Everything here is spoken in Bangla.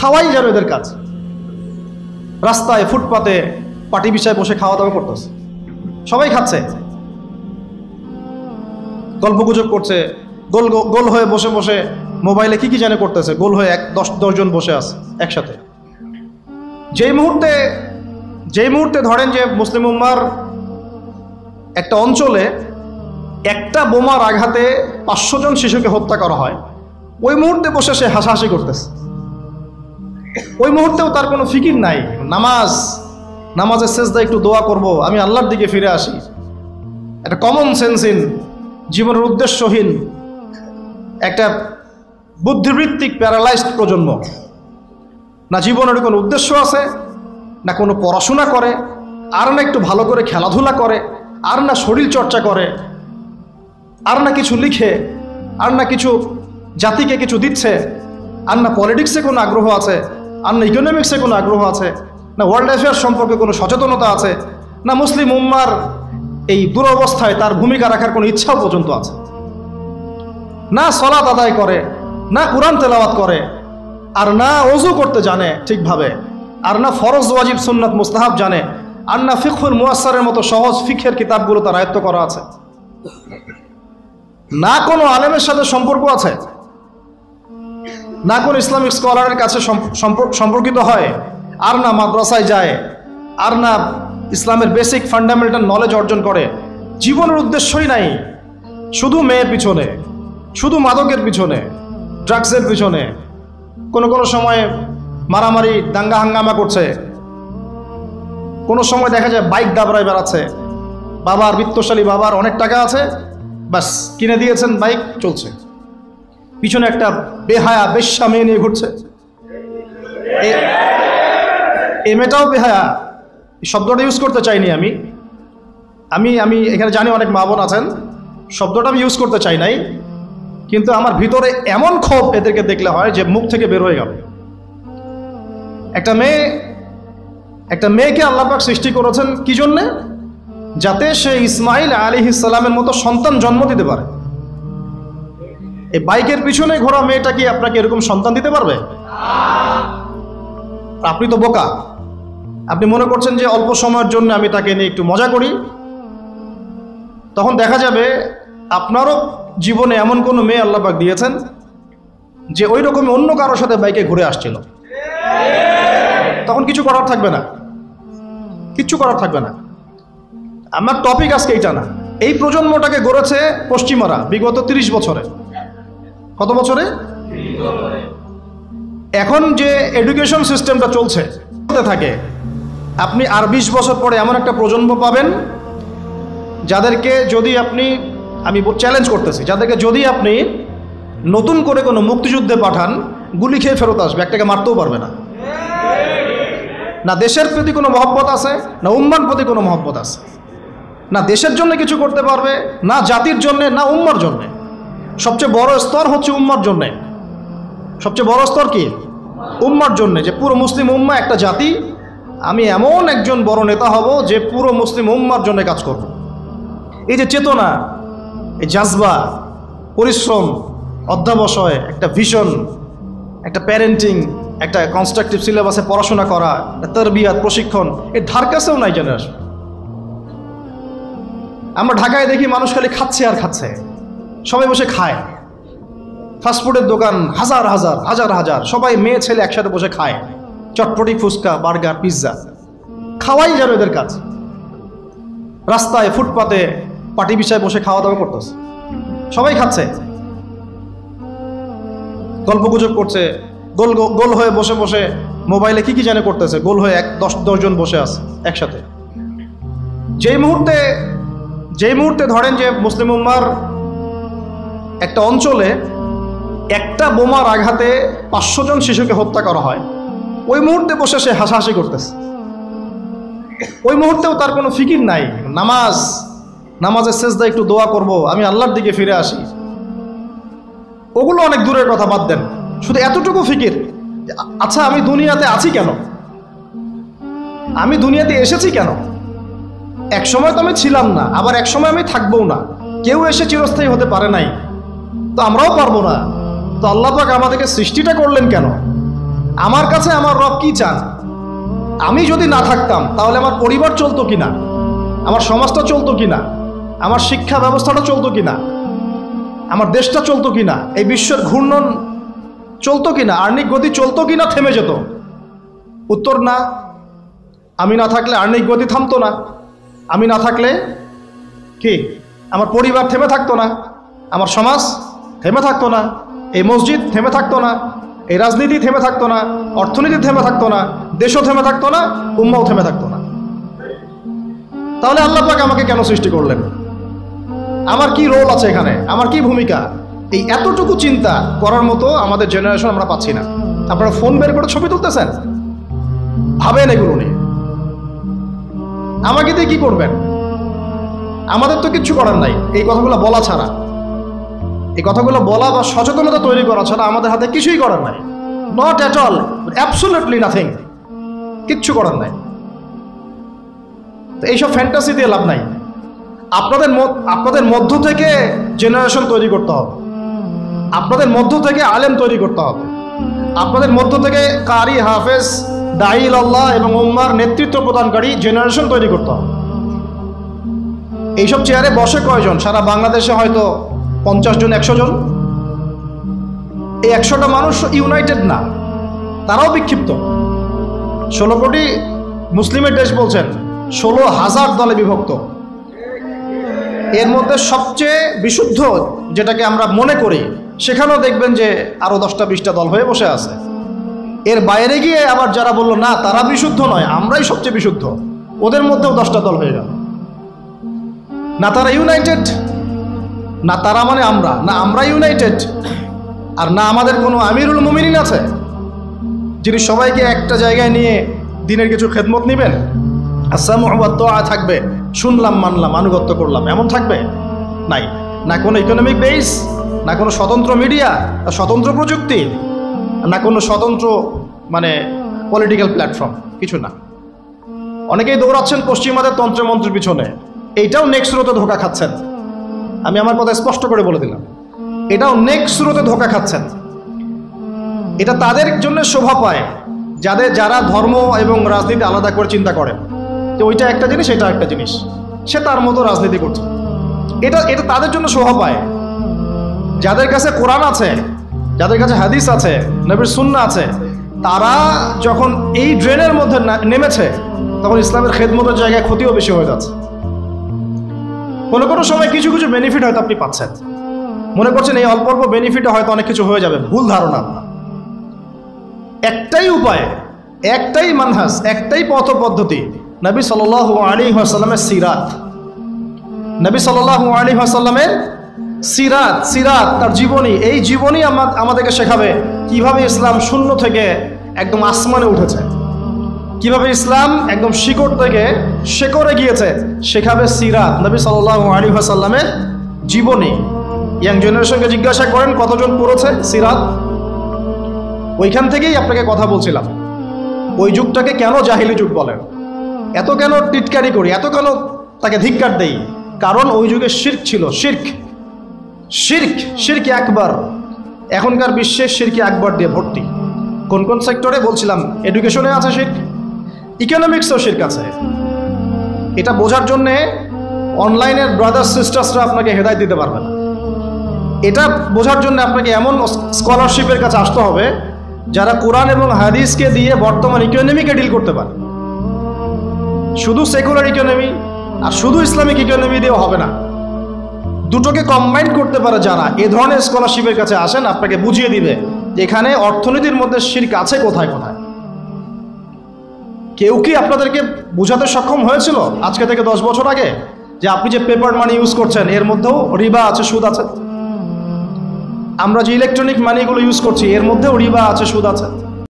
খাওয়াই যেন এদের কাজ। রাস্তায় ফুটপাতে পাটি বিছায় বসে খাওয়া দাওয়া করতেছে, সবাই খাচ্ছে, গল্পগুজব করছে, গোল গোল হয়ে বসে বসে মোবাইলে কি জানে করতেছে, গোল হয়ে 10 জন বসে আছে একসাথে। যেই মুহূর্তে ধরেন যে মুসলিম উম্মার একটা অঞ্চলে একটা বোমার আঘাতে 500 জন শিশুকে হত্যা করা হয়, ওই মুহূর্তে বসে সে হাসাহাসি করতেছে। ওই মুহূর্তেও তার কোনো ফিকির নাই। নামাজের সেজদা একটু দোয়া করব, আমি আল্লাহর দিকে ফিরে আসি, একটা কমন সেন্সহীন, জীবনের উদ্দেশ্যহীন, একটা বুদ্ধিবৃত্তিক প্যারালাইজড প্রজন্ম। না জীবনের কোনো উদ্দেশ্য আছে, না কোনো পড়াশোনা করে, আর না একটু ভালো করে খেলাধুলা করে, আর না শরীর চর্চা করে, আর না কিছু লিখে, আর না কিছু জাতিকে কিছু দিচ্ছে, আর না পলিটিক্সে কোনো আগ্রহ আছে, আর না ইকোনমিক্সে কোনো আগ্রহ আছে, না ওয়ার্ল্ড অ্যাফেয়ার্স সম্পর্কে কোনো সচেতনতা আছে, না মুসলিম উম্মার এই দুরবস্থায় তার ভূমিকা রাখার কোনো ইচ্ছাও পর্যন্ত আছে। না সালাত আদায় করে, না কুরআন তেলাওয়াত করে, আর না ওযু করতে জানে ঠিকভাবে, আর না ফরজ ওয়াজিব সুন্নাত মুস্তাহাব জানে, আর না ফিকহুল মুয়াসসারের মতো সহজ ফিকহের কিতাবগুলো তার আয়ত্ত করা আছে, না কোনো আলেমের সাথে সম্পর্ক আছে, না কোনো ইসলামিক স্কলারের কাছে সম্পর্কিত হয়, আর না মাদ্রাসায় যায়, আর না ইসলামের বেসিক ফান্ডামেন্টাল নলেজ অর্জন করে। জীবনের উদ্দেশ্যই নাই, শুধু মেয়ের পিছনে, শুধু মাদকের পিছনে, ড্রাগসের পিছনে, কোনো সময় মারামারি দাঙ্গা হাঙ্গামা করছে, কোনো সময় দেখা যায় বাইক দাবড়ায় বেড়াচ্ছে। বাবার বিত্তশালী, বাবার অনেক টাকা আছে, বাস কিনে দিয়েছেন বাইক, চলছে, পিছনে একটা বেহায়া বেশ্যা মেয়ে নিয়ে ঘুরছে। এই মেয়েটাও বেহায়া, শব্দটা ইউজ করতে চাইনি আমি এখানে জানি অনেক মা বোন আছেন, শব্দটা আমি ইউজ করতে চাই নাই, কিন্তু আমার ভিতরে এমন ক্ষোভ এদেরকে দেখলে হয় যে মুখ থেকে বের হয়ে গেল। একটা মেয়েকে আল্লাহ পাক সৃষ্টি করেছেন কি জন্যে? যাতে সে ইসমাইল আলাইহিস সালামের মতো সন্তান জন্ম দিতে পারে। এই বাইকের পিছনে ঘোরা মেয়েটা কি আপনাকে এরকম সন্তান দিতে পারবে? আপনি তো বোকা, আপনি মনে করছেন যে অল্প সময়ের জন্য আমি তাকে নিয়ে একটু মজা করি। তখন দেখা যাবে আপনারও জীবনে এমন কোনো মেয়ে আল্লাহ পাক দিয়েছেন যে ওই রকম অন্য কারোর সাথে বাইকে ঘুরে আসছিল, তখন কিছু করার থাকবে না, কিচ্ছু করার থাকবে না। আমার টপিক আজকে এইটা না। এই প্রজন্মটাকে গড়েছে পশ্চিমারা বিগত 30 বছরে। কত বছরে? এখন যে এডুকেশন সিস্টেমটা চলছে থাকে, আপনি আর 20 বছর পরে এমন একটা প্রজন্ম পাবেন যাদেরকে যদি আমি চ্যালেঞ্জ করতেছি, যাদেরকে যদি আপনি নতুন করে কোনো মুক্তিযুদ্ধে পাঠান, গুলি খেয়ে ফেরত আসবে, একটাকে মারতেও পারবে না। না দেশের প্রতি কোনো মহব্বত আছে, না উম্মার প্রতি কোনো মহব্বত আছে, না দেশের জন্য কিছু করতে পারবে, না জাতির জন্যে, না উম্মার জন্যে। সবচেয়ে বড় স্তর হচ্ছে উম্মার জন্যে। সবচেয়ে বড় স্তর কি? উম্মার জন্যে, যে পুরো মুসলিম উম্মা একটা জাতি, আমি এমন একজন বড় নেতা হব যে পুরো মুসলিম উম্মার জন্য কাজ করব। এই যে চেতনা, এই জাজবা, পরিশ্রম, অধ্যাবসায়, একটা ভিশন, একটা প্যারেন্টিং, একটা কনস্ট্রাকটিভ সিলেবাসে পড়াশোনা করা, তারবিয়াত, প্রশিক্ষণ, এর ধার কাছেও নাই জানে আসবে। আমরা ঢাকায় দেখি মানুষ খালি খাচ্ছে আর খাচ্ছে, সবাই বসে খায়, ফাস্টফুডের দোকান হাজার হাজার হাজার হাজার, সবাই মেয়ে ছেলে একসাথে বসে খায়, চটপটি, ফুচকা, বার্গার, পিৎজা, খাওয়াই যেন এদের কাজ। রাস্তায় ফুটপাতে পাটি বিছায় বসে খাওয়া দাওয়া করতেছে, সবাই খাচ্ছে, গল্পগুজব করছে, গোল হয়ে বসে বসে মোবাইলে কি জানে করতেছে, গোল হয়ে 10 জন বসে আছে একসাথে। যেই মুহূর্তে ধরেন যে মুসলিম উম্মার একটা অঞ্চলে একটা বোমার আঘাতে 500 জন শিশুকে হত্যা করা হয়, ওই মুহূর্তে বসে সে হাসাহাসি করতেছে। ওই মুহূর্তেও তার কোনো ফিকির নাই। নামাজের সেজদা একটু দোয়া করব, আমি আল্লাহর দিকে ফিরে আসি, ওগুলো অনেক দূরের কথা, বাদ দেন। শুধু এতটুকু ফিকির, আচ্ছা আমি দুনিয়াতে আছি কেন, আমি দুনিয়াতে এসেছি কেন? এক সময় তো আমি ছিলাম না, আবার এক সময় আমি থাকবও না। কেউ এসে চিরস্থায়ী হতে পারে নাই, তো আমরাও পারবো না। তো আল্লাহ পাক আমাদেরকে সৃষ্টিটা করলেন কেন? আমার কাছে আমার রব কি চান? আমি যদি না থাকতাম তাহলে আমার পরিবার চলতো কিনা, আমার সমাজটা চলতো কিনা, আমার শিক্ষা ব্যবস্থাটা চলতো কিনা, আমার দেশটা চলতো কিনা, এই বিশ্বের ঘূর্ণন চলতো কিনা, আর্নিক গতি চলতো কিনা, থেমে যেত? উত্তর না। আমি না থাকলে আর্নিক গতি থামতো না। আমি না থাকলে কি আমার পরিবার থেমে থাকতো না, আমার সমাজ থেমে থাকতো না, এই মসজিদ থেমে থাকতো না, এই রাজনীতি থেমে থাকতো না, অর্থনীতি থেমে থাকতো না, দেশও থেমে থাকতো না, উম্মাও থেমে থাকতো না। তাহলে আল্লাহ পাক আমাকে কেন সৃষ্টি করলেন? আমার কি রোল আছে এখানে, আমার কি ভূমিকা? এই এতটুকু চিন্তা করার মতো আমাদের জেনারেশন আমরা পাচ্ছি না। আপনারা ফোন বের করে ছবি তুলতেছেন, ভাবেন এগুলো নিয়ে। আমাকে দিয়ে কি করবেন? আমাদের তো কিচ্ছু করার নাই এই কথাগুলো বলা ছাড়া। এই কথাগুলো বলা বা সচেতনতা তৈরি করা ছাড়া আমাদের হাতে কিছুই করার নাই। Not at all, absolutely nothing, কিচ্ছু করার নাই। তো এইসব ফ্যান্টাসি দিয়ে লাভ নাই। আপনাদের মধ্য থেকে জেনারেশন তৈরি করতে হবে, আপনাদের মধ্য থেকে আলেম তৈরি করতে হবে, আপনাদের মধ্য থেকে কারি, হাফেজ, দাঈল আল্লাহ এবং উম্মার নেতৃত্ব প্রদানকারী জেনারেশন তৈরি করতে হবে। এইসব চেয়ারে বসে কয়জন? সারা বাংলাদেশে হয়তো 50 জন, 100 জন। এই 100টা মানুষ ইউনাইটেড না, তারাও বিক্ষিপ্ত। 16 কোটি মুসলিমের দেশ বলছেন, 16,000 দলে বিভক্ত। এর মধ্যে সবচেয়ে বিশুদ্ধ যেটাকে আমরা মনে করি, সেখানেও দেখবেন যে আরো 10টা 20টা দল হয়ে বসে আছে। এর বাইরে গিয়ে আবার যারা বললো না তারা বিশুদ্ধ নয়, আমরাই সবচেয়ে বিশুদ্ধ, ওদের মধ্যেও 10টা দল হয়ে গেল। না তারা ইউনাইটেড, না তারা মানে আমরা, না আমরা ইউনাইটেড, আর না আমাদের কোনো আমিরুল মুমিনিন আছে যিনি সবাইকে একটা জায়গায় নিয়ে দিনের কিছু খেদমত নেবেন, আসসামু ওয়া তাআ থাকবে, শুনলাম মানলাম আনুগত্য করলাম, এমন থাকবে? নাই। না কোনো ইকোনমিক বেস, না কোনো স্বতন্ত্র মিডিয়া, স্বতন্ত্র প্রযুক্তি, না কোনো স্বতন্ত্র মানে পলিটিক্যাল প্ল্যাটফর্ম, কিছু না। অনেকেই দৌড়াচ্ছেন পশ্চিমাদের তন্ত্রমন্ত্রের পিছনে, এইটাও নেক্সট স্রোতে ধোকা খাচ্ছেন। আমি আমার কথা স্পষ্ট করে বলে দিলাম, এটাও নেক্সট স্রোতে ধোকা খাচ্ছেন। এটা তাদের জন্য শোভা পায় যারা ধর্ম এবং রাজনীতি আলাদা করে চিন্তা করেন, যে ওইটা একটা জিনিস, এটা একটা জিনিস, সে তার মতো রাজনীতি করছে। এটা তাদের জন্য শোভা পায়। যাদের কাছে কোরআন আছে, যাদের কাছে হাদিস আছে, নবীর সুন্নাহ আছে, তারা যখন এই ড্রেনের মধ্যে নেমেছে, তখন ইসলামের খেদমতের জায়গায় ক্ষতিও বেশি হয়ে যাচ্ছে। কোনো সময় কিছু কিছু বেনিফিট হয়তো আপনি পাচ্ছেন, মনে করছেন এই অল্প অল্প বেনিফিটে হয়তো অনেক কিছু হয়ে যাবে, ভুল ধারণা। একটাই উপায়, একটাই মানহাজ, একটাই পথ পদ্ধতি, নবী সাল্লাল্লাহু আলাইহি ওয়াসাল্লামের সিরাত। নবী সাল্লাল্লাহু আলাইহি ওয়াসাল্লামের সিরাত, তার জীবনী। এই জীবনী আমাদেরকে শেখাবে কিভাবে ইসলাম শূন্য থেকে একদম আসমানে উঠেছে, কিভাবে ইসলাম একদম শিকড় থেকে শেকড়ে গিয়েছে, শেখাবে সিরাত, নবী সাল্লাল্লাহু আলাইহি ওয়াসাল্লামের জীবনী। ইয়াং জেনারেশনকে জিজ্ঞাসা করেন কতজন পড়েছে সিরাত। ওইখান থেকেই আপনাকে কথা বলছিলাম, ওই যুগটাকে কেন জাহিলি যুগ বলেন, এত কেন টিটকারি করি, এত কেন তাকে ধিক্কার দেই? কারণ ওই যুগে শিরক ছিল, শিরক আকবার। এখনকার বিশ্বে শিরক আকবার দিয়ে ভর্তি। কোন কোন সেক্টরে বলছিলাম, এডুকেশনে আছে শিরক, ইকোনমিক্সও শিরক আছে। এটা বোঝার জন্যে অনলাইনের ব্রাদার্স সিস্টার্সরা আপনাকে হেদায়েত দিতে পারবে না। এটা বোঝার জন্য আপনাকে এমন স্কলারশিপের কাছে আসতে হবে যারা কোরআন এবং হাদিসকে দিয়ে বর্তমান ইকোনমিকে ডিল করতে পারে। শুধু সেকুলার ইকোনমি আর শুধু ইসলামিক ইকোনমি দিয়েও হবে না, দুটোকে কম্বাইন করতে পারে যারা, এ ধরনের স্কলারশিপের কাছে আসেন, আপনাকে বুঝিয়ে দিবে যে এখানে অর্থনীতির মধ্যে শিরক আছে কোথায় কোথায়। কেউ কি আপনাদেরকে বোঝাতে সক্ষম হয়েছিল আজকে থেকে 10 বছর আগে যে আপনি যে পেপার মানি ইউজ করছেন এর মধ্যেও রিবা আছে, সুদ আছে? আমরা যে ইলেকট্রনিক মানিগুলো ইউজ করছি এর মধ্যেও রিবা আছে, সুদ আছে।